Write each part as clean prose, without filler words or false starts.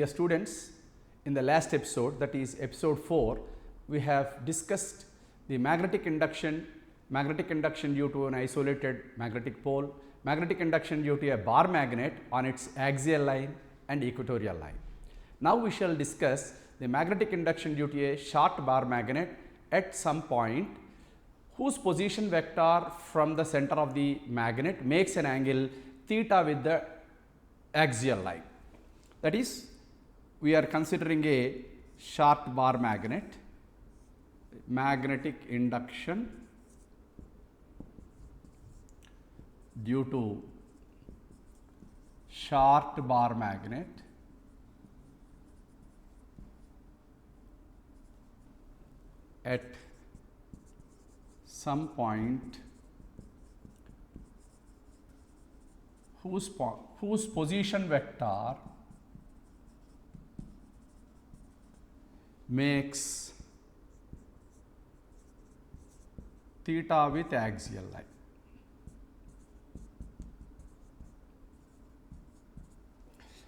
Dear students, in the last episode, that is episode 4, we have discussed the magnetic induction due to an isolated magnetic pole, magnetic induction due to a bar magnet on its axial line and equatorial line. Now we shall discuss the magnetic induction due to a short bar magnet at some point whose position vector from the center of the magnet makes an angle theta with the axial line. That is, we are considering a short bar magnetic induction due to short bar magnet at some point whose position vector makes theta with axial line.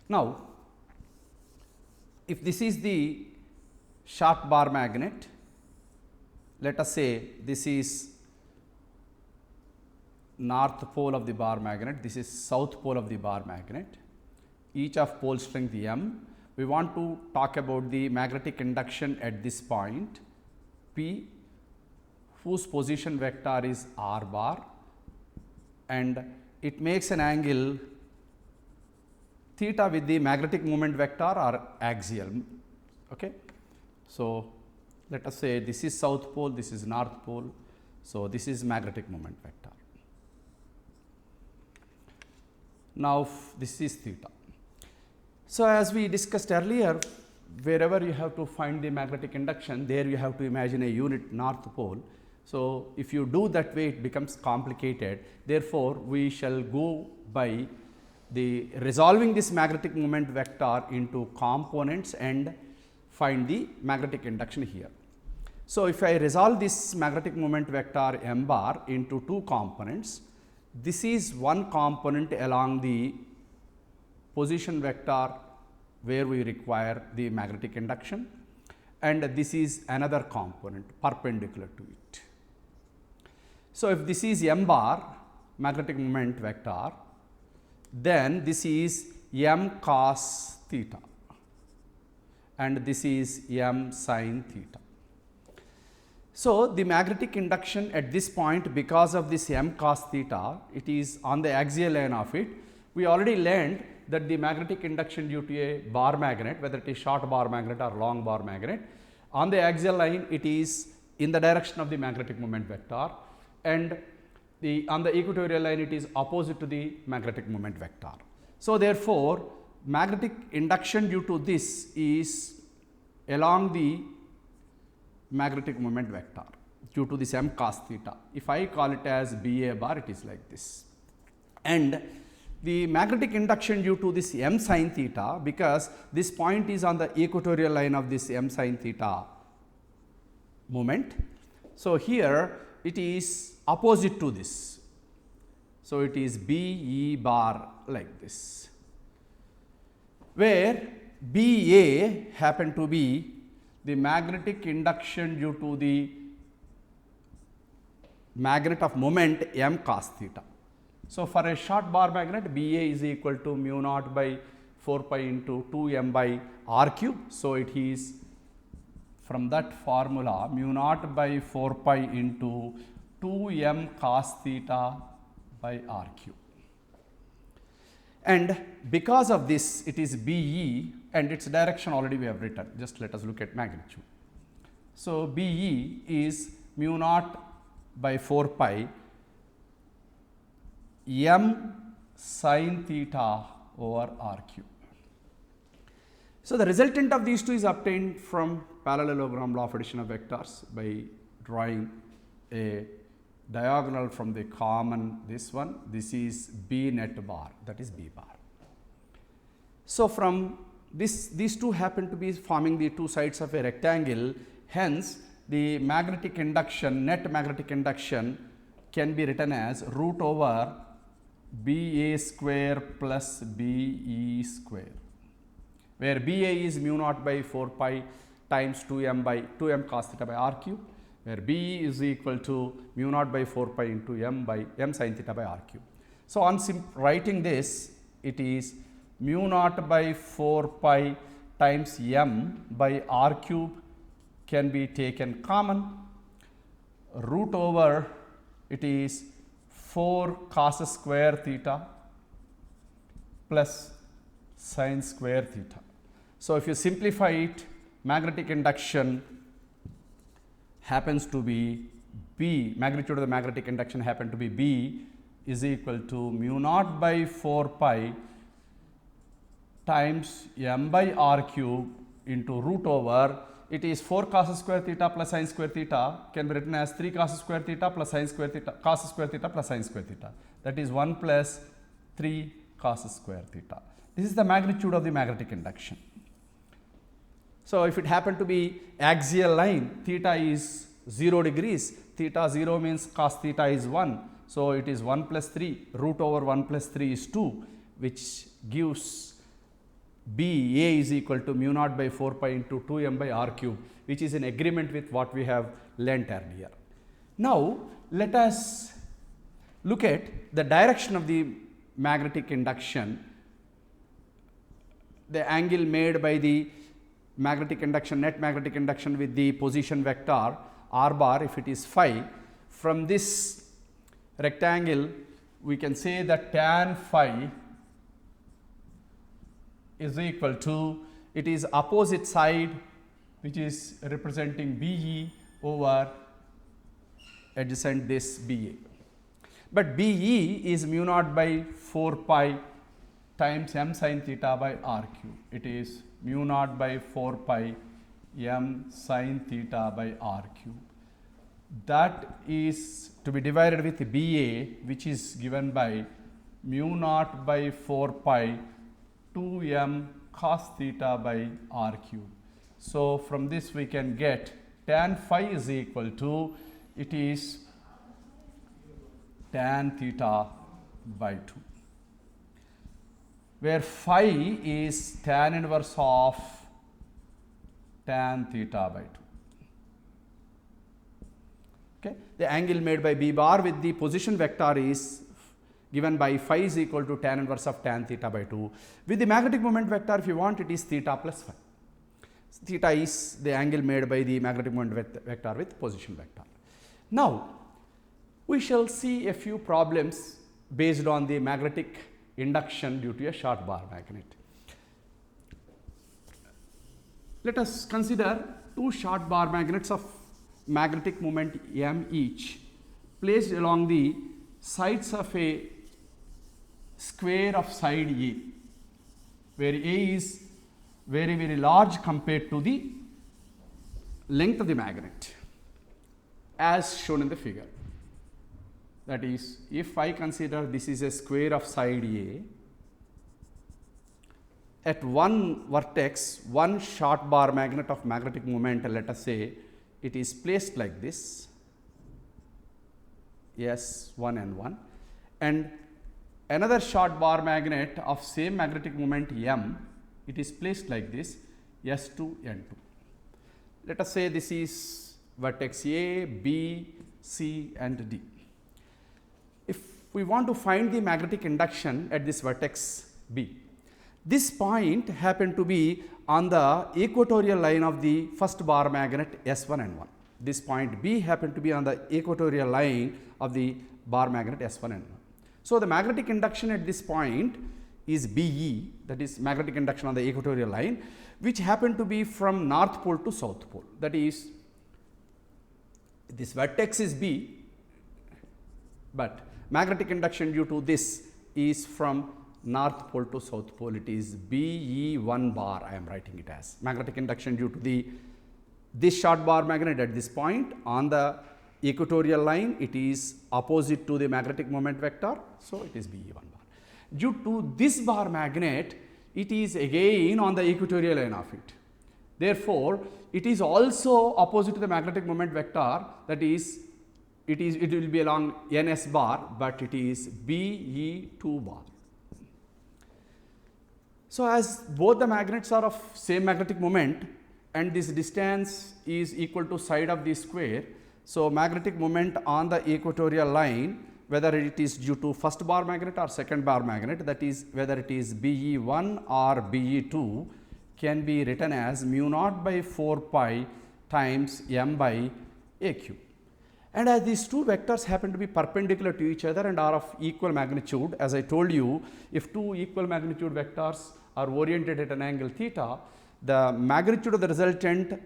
Now, if this is the short bar magnet, let us say this is north pole of the bar magnet, this is south pole of the bar magnet, each of pole strength m. We want to talk about the magnetic induction at this point P, whose position vector is r bar, and it makes an angle theta with the magnetic moment vector or axial. Okay. So, let us say this is south pole, this is north pole. So, this is magnetic moment vector. Now, this is theta. So, as we discussed earlier, wherever you have to find the magnetic induction, there you have to imagine a unit north pole. So, if you do that way, it becomes complicated. Therefore, we shall go by the resolving this magnetic moment vector into components and find the magnetic induction here. So, if I resolve this magnetic moment vector m bar into two components, this is one component along the position vector where we require the magnetic induction, and this is another component perpendicular to it. So, if this is m bar magnetic moment vector, then this is m cos theta and this is m sin theta. So, the magnetic induction at this point, because of this m cos theta, it is on the axial line of it. We already learned that the magnetic induction due to a bar magnet, whether it is short bar magnet or long bar magnet, on the axial line it is in the direction of the magnetic moment vector, and on the equatorial line it is opposite to the magnetic moment vector. So, therefore, magnetic induction due to this is along the magnetic moment vector due to this m cos theta. If I call it as B A bar, it is like this. And the magnetic induction due to this m sin theta, because this point is on the equatorial line of this m sin theta moment. So, here it is opposite to this. So, it is B E bar like this, where B A happen to be the magnetic induction due to the magnet of moment m cos theta. So, for a short bar magnet, B A is equal to mu naught by 4 pi into 2 m by r cube. So, it is from that formula mu naught by 4 pi into 2 m cos theta by r cube. And because of this, it is B E, and its direction already we have written. Just let us look at magnitude. So, B E is mu naught by 4 pi m sin theta over r cube. So, the resultant of these two is obtained from parallelogram law of addition of vectors by drawing a diagonal from the common this one. This is B net bar, that is B bar. So, from this, these two happen to be forming the two sides of a rectangle. Hence, the magnetic induction, net magnetic induction can be written as root over B A square plus B E square, where BA is mu naught by 4 pi times 2m cos theta by r cube, where BE is equal to mu naught by 4 pi into m sin theta by r cube. So, on writing this, it is mu naught by 4 pi times m by r cube can be taken common, root over it is 4 cos square theta plus sin square theta. So, if you simplify it, magnetic induction happens to be B, magnitude of the magnetic induction happen to be B is equal to mu naught by 4 pi times m by r cube into root over, it is 4 cos square theta plus sin square theta can be written as 3 cos square theta plus sin square theta, cos square theta plus sin square theta, that is 1 plus 3 cos square theta. This is the magnitude of the magnetic induction. So, if it happen to be axial line, theta is 0 degrees, theta 0 means cos theta is 1. So, it is 1 plus 3, root over 1 plus 3 is 2, which gives B A is equal to mu naught by 4 pi into 2m by r cube, which is in agreement with what we have learnt earlier. Now, let us look at the direction of the magnetic induction, the angle made by the magnetic induction, net magnetic induction with the position vector r bar, if it is phi. From this rectangle, we can say that tan phi is equal to, it is opposite side which is representing BE over adjacent this BA. But BE is mu naught by 4 pi times m sin theta by r cube. It is mu naught by 4 pi m sin theta by r cube. That is to be divided with BA, which is given by mu naught by 4 pi 2m cos theta by r cube. So, from this we can get tan phi is equal to, it is tan theta by 2, where phi is tan inverse of tan theta by 2. Okay. The angle made by B bar with the position vector is given by phi is equal to tan inverse of tan theta by 2. With the magnetic moment vector, if you want, it is theta plus phi. Theta is the angle made by the magnetic moment vector with position vector. Now, we shall see a few problems based on the magnetic induction due to a short bar magnet. Let us consider two short bar magnets of magnetic moment m each placed along the sides of a square of side A, where A is very large compared to the length of the magnet as shown in the figure. That is, if I consider this is a square of side A, at one vertex, one short bar magnet of magnetic moment, let us say it is placed like this, S1 and 1, and another short bar magnet of same magnetic moment M, it is placed like this, S2 and 2. Let us say this is vertex A, B, C and D. If we want to find the magnetic induction at this vertex B, this point happened to be on the equatorial line of the first bar magnet S1 and 1. This point B happened to be on the equatorial line of the bar magnet S1 and 1. So, the magnetic induction at this point is BE, that is magnetic induction on the equatorial line, which happened to be from north pole to south pole. That is, this vertex is B, but magnetic induction due to this is from north pole to south pole. It is BE1 bar, I am writing it as magnetic induction due to this short bar magnet at this point on the equatorial line. It is opposite to the magnetic moment vector, so it is BE1 bar. Due to this bar magnet, it is again on the equatorial line of it. Therefore, it is also opposite to the magnetic moment vector, that is, it will be along NS bar, but it is BE2 bar. So, as both the magnets are of same magnetic moment and this distance is equal to side of the square. So, magnetic moment on the equatorial line, whether it is due to first bar magnet or second bar magnet, that is whether it is BE1 or BE2, can be written as mu naught by 4 pi times m by a cube. And as these two vectors happen to be perpendicular to each other and are of equal magnitude, as I told you, if two equal magnitude vectors are oriented at an angle theta, the magnitude of the resultant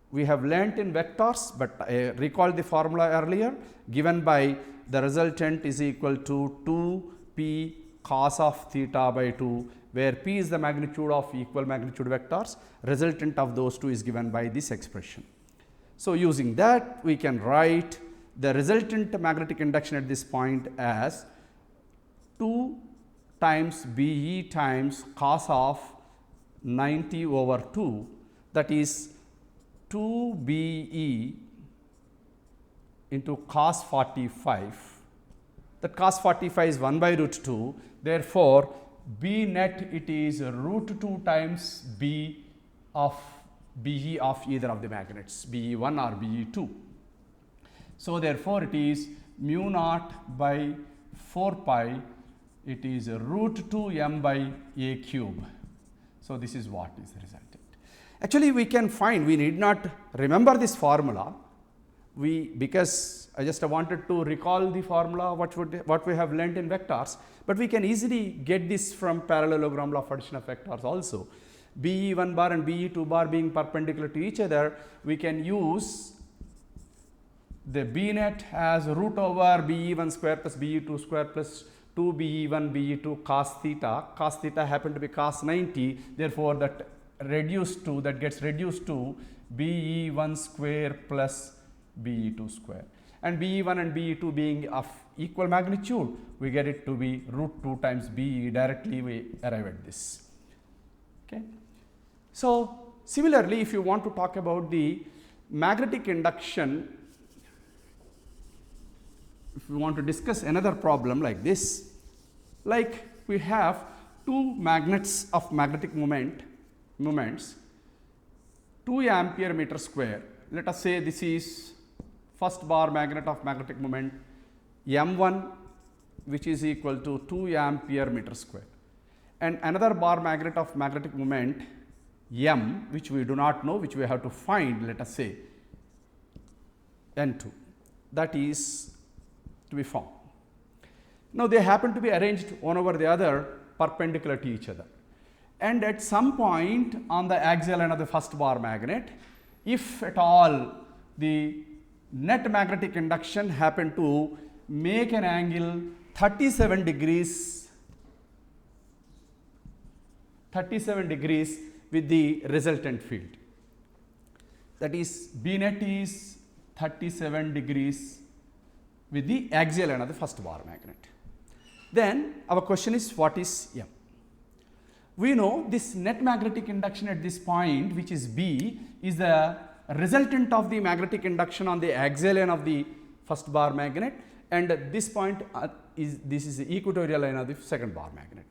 we have learnt in vectors, but I recall the formula earlier, given by the resultant is equal to 2 p cos of theta by 2, where p is the magnitude of equal magnitude vectors, resultant of those two is given by this expression. So, using that we can write the resultant magnetic induction at this point as 2 times BE times cos of 90 over 2, that is 2 BE into cos 45. That cos 45 is 1 by root 2. Therefore, B net it is root 2 times B of BE of either of the magnets, BE1 or BE2. So, therefore, it is mu naught by 4 pi, it is root 2 m by a cube. So, this is what is the resultant. Actually, we can find, we need not remember this formula, because I just wanted to recall the formula what we have learnt in vectors, but we can easily get this from parallelogram law of addition of vectors also. BE1 bar and BE2 bar being perpendicular to each other, we can use the B net as root over BE1 square plus BE2 square plus 2 BE1 BE2 cos theta happen to be cos 90, therefore, that gets reduced to BE1 square plus BE2 square, and BE1 and BE2 being of equal magnitude, we get it to be root 2 times BE, directly we arrive at this. Okay. So, similarly, if you want to talk about the magnetic induction, if you want to discuss another problem like this, like we have two magnets of magnetic moments 2 ampere meter square. Let us say this is first bar magnet of magnetic moment M1, which is equal to 2 ampere meter square, and another bar magnet of magnetic moment M, which we do not know, which we have to find, let us say N2, that is to be found. Now, they happen to be arranged one over the other perpendicular to each other, and at some point on the axial line of the first bar magnet, if at all the net magnetic induction happen to make an angle 37 degrees with the resultant field, that is B net is 37 degrees with the axial line of the first bar magnet. Then our question is, what is M? We know this net magnetic induction at this point, which is B, is the resultant of the magnetic induction on the axial line of the first bar magnet, and at this point this is the equatorial line of the second bar magnet.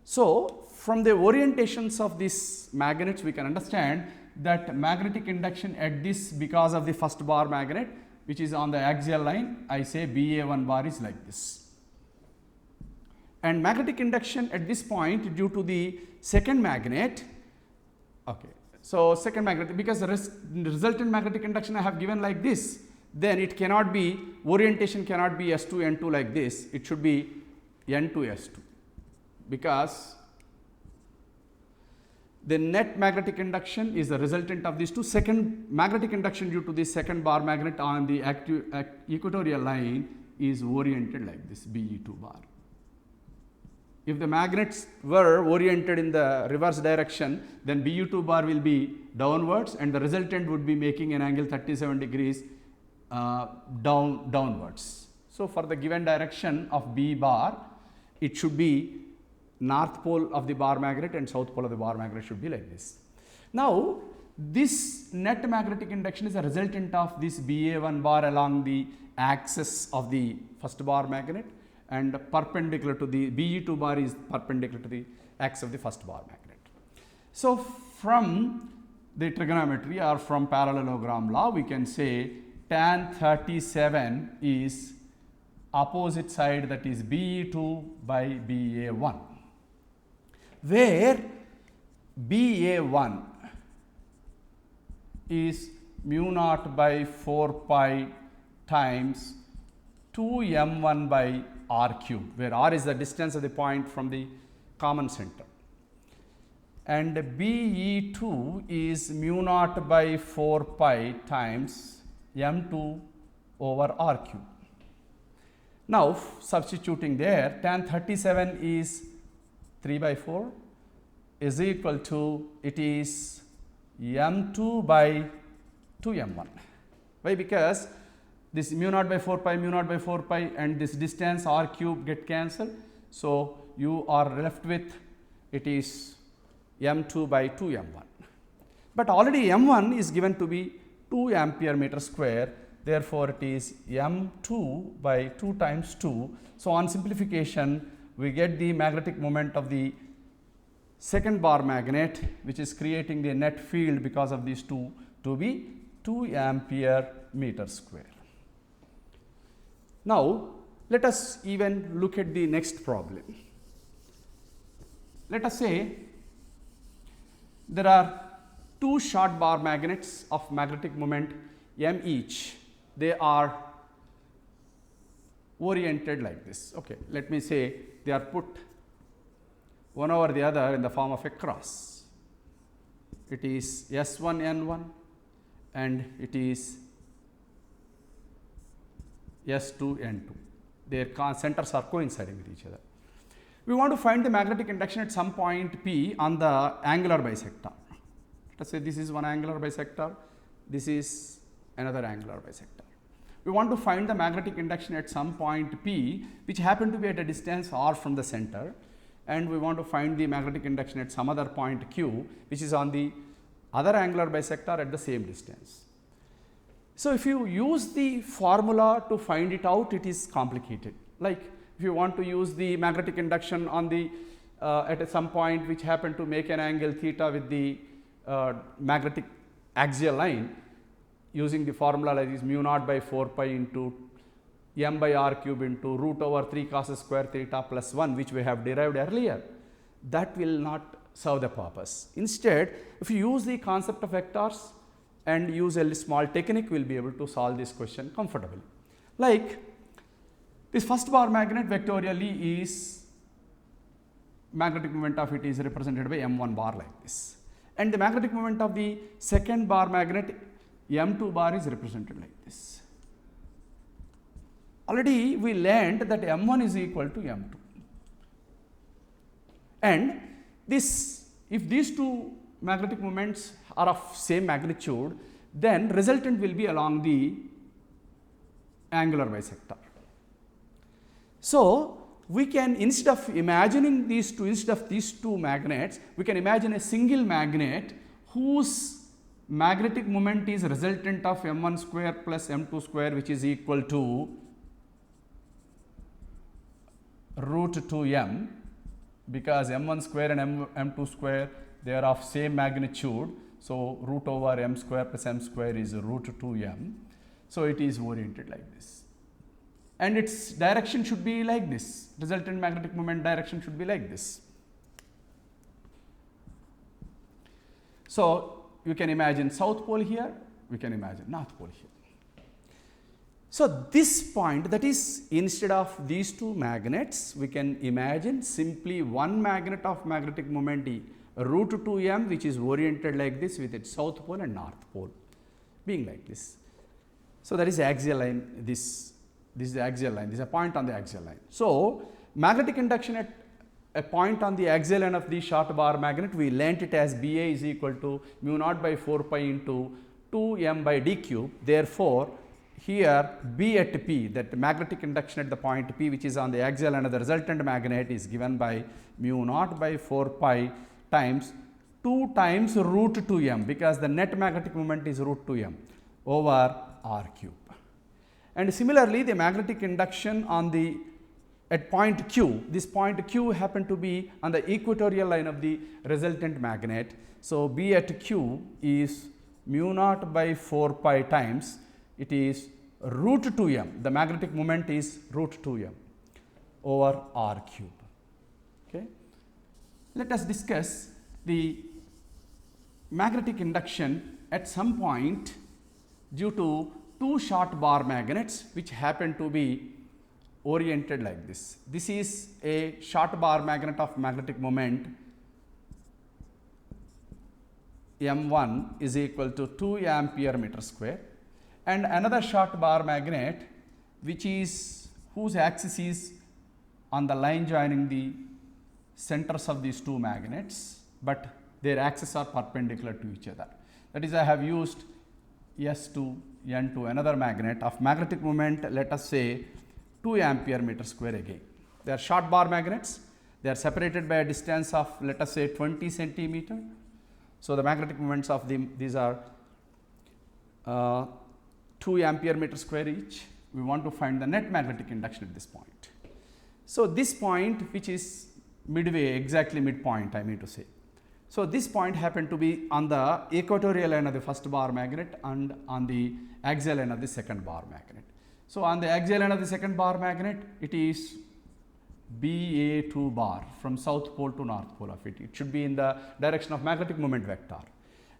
So, from the orientations of these magnets, we can understand that magnetic induction at this, because of the first bar magnet which is on the axial line, I say BA1 bar is like this. And magnetic induction at this point due to the second magnet, okay. So, second magnet, because the resultant magnetic induction I have given like this, then it cannot be, orientation cannot be S2 N2 like this, it should be N2 S2, because the net magnetic induction is the resultant of these two. Second magnetic induction due to the second bar magnet on the equatorial line is oriented like this, BE2 bar. If the magnets were oriented in the reverse direction, then BU2 bar will be downwards and the resultant would be making an angle 37 degrees downwards. So, for the given direction of B bar, it should be north pole of the bar magnet and south pole of the bar magnet should be like this. Now, this net magnetic induction is a resultant of this BA1 bar along the axis of the first bar magnet, and perpendicular to the Be2 bar is perpendicular to the axis of the first bar magnet. So, from the trigonometry or from parallelogram law, we can say tan 37 is opposite side, that is Be2 by Ba1, where Ba1 is mu naught by 4 pi times 2m1 by r cube, where r is the distance of the point from the common center, and Be2 is mu naught by 4 pi times m2 over r cube. Now, substituting there, tan 37 is 3 by 4 is equal to, it is m2 by 2m1. Why? Because this mu naught by 4 pi, mu naught by 4 pi, and this distance r cube get cancelled. So, you are left with, it is m2 by 2m1. But already m1 is given to be 2 ampere meter square. Therefore, it is m2 by 2 times 2. So, on simplification, we get the magnetic moment of the second bar magnet, which is creating the net field because of these two, to be 2 ampere meter square. Now, let us even look at the next problem. Let us say there are two short bar magnets of magnetic moment m each. They are oriented like this. Okay, let me say they are put one over the other in the form of a cross. It is S1 N1 and it is S2 N2. Their centers are coinciding with each other. We want to find the magnetic induction at some point P on the angular bisector. Let us say this is one angular bisector, this is another angular bisector. We want to find the magnetic induction at some point P, which happen to be at a distance r from the center, and we want to find the magnetic induction at some other point Q, which is on the other angular bisector at the same distance. So, if you use the formula to find it out, it is complicated. Like if you want to use the magnetic induction on the at some point which happen to make an angle theta with the magnetic axial line, using the formula like this, mu naught by 4 pi into m by r cube into root over 3 cos square theta plus 1, which we have derived earlier, that will not serve the purpose. Instead, if you use the concept of vectors and use a small technique, we will be able to solve this question comfortably. Like this first bar magnet vectorially is magnetic moment of it is represented by m1 bar like this, and the magnetic moment of the second bar magnet m2 bar is represented like this. Already we learned that m1 is equal to m2, and this, if these two magnetic moments are of same magnitude, then resultant will be along the angular bisector. So, we can, instead of imagining these two magnets, we can imagine a single magnet whose magnetic moment is resultant of m1 square plus m2 square, which is equal to root 2m, because m1 square and m2 square, they are of same magnitude. So, root over m square plus m square is root 2m. So, it is oriented like this, and its direction should be like this. Resultant magnetic moment direction should be like this. So, you can imagine south pole here, we can imagine north pole here. So, this point, that is, instead of these two magnets, we can imagine simply one magnet of magnetic moment root 2m, which is oriented like this with its south pole and north pole being like this. So, that is axial line, this is the axial line, this is a point on the axial line. So, magnetic induction at a point on the axial line of the short bar magnet, we learnt it as Ba is equal to mu naught by 4 pi into 2m by d cube. Therefore, here B at P, that magnetic induction at the point P, which is on the axial line of the resultant magnet, is given by mu naught by 4 pi times 2 times root 2m, because the net magnetic moment is root 2m over r cube. And similarly, the magnetic induction on the at point Q. This point Q happened to be on the equatorial line of the resultant magnet. So, B at Q is mu naught by 4 pi times, it is root 2m, the magnetic moment is root 2m over r cube. Okay. Let us discuss the magnetic induction at some point due to two short bar magnets which happen to be oriented like this. This is a short bar magnet of magnetic moment M1 is equal to 2 ampere meter square, and another short bar magnet which is whose axis is on the line joining the centers of these two magnets, but their axes are perpendicular to each other. That is, I have used S2 N2, another magnet of magnetic moment, let us say 2 ampere meter square again. They are short bar magnets, they are separated by a distance of let us say 20 centimeter. So, the magnetic moments of these are 2 ampere meter square each. We want to find the net magnetic induction at this point. So, this point which is midway, exactly midpoint I mean to say. So, this point happened to be on the equatorial line of the first bar magnet and on the axial line of the second bar magnet. So, on the axial line of the second bar magnet, it is BA2 bar from south pole to north pole of it. It should be in the direction of magnetic moment vector.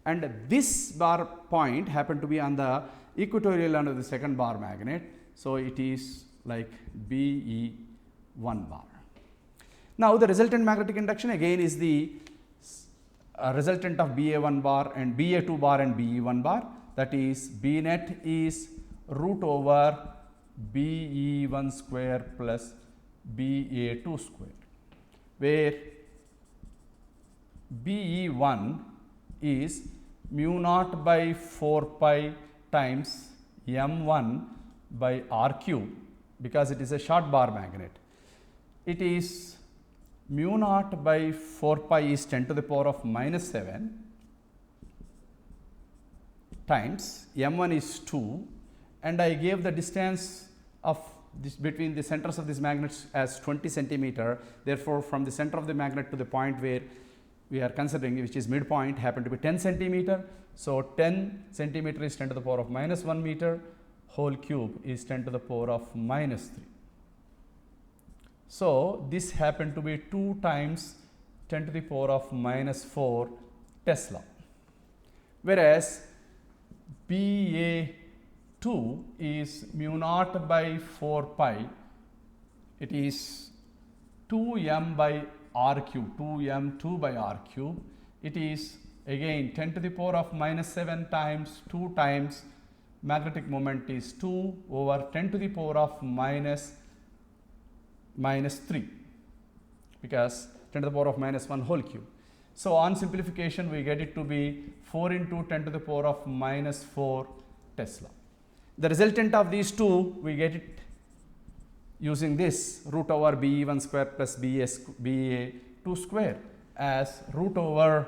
And this bar point happened to be on the equatorial line of the second bar magnet. So, it is like BE1 bar. Now, the resultant magnetic induction again is the resultant of BA1 bar and BA2 bar and BE1 bar, that is B net is root over BE1 square plus BA2 square, where BE1 is mu naught by 4 pi times M1 by R cube, because it is a short bar magnet. It is mu naught by 4 pi is 10 to the power of minus 7 times M1 is 2, and I gave the distance of this between the centers of these magnets as 20 centimeter. Therefore, from the center of the magnet to the point where we are considering, which is midpoint, happen to be 10 centimeter. So, 10 centimeter is 10 to the power of minus 1 meter, whole cube is 10 to the power of minus 3. So, this happened to be 2 times 10 to the power of minus 4 Tesla, whereas BA2 is mu naught by 4 pi, it is 2m by r cube, 2m2 by r cube. It is again 10 to the power of minus 7 times 2 times magnetic moment is 2 over 10 to the power of minus 3, because 10 to the power of minus 1 whole cube. So, on simplification we get it to be 4 into 10 to the power of minus 4 Tesla. The resultant of these two, we get it using this root over BE1 square plus BA2 square as root over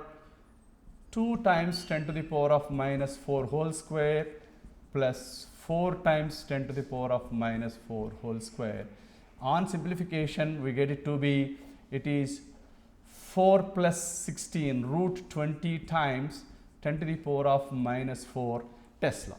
2 times 10 to the power of minus 4 whole square plus 4 times 10 to the power of minus 4 whole square. On simplification, we get it to be, it is 4 plus 16 root 20 times 10 to the power of minus 4 Tesla.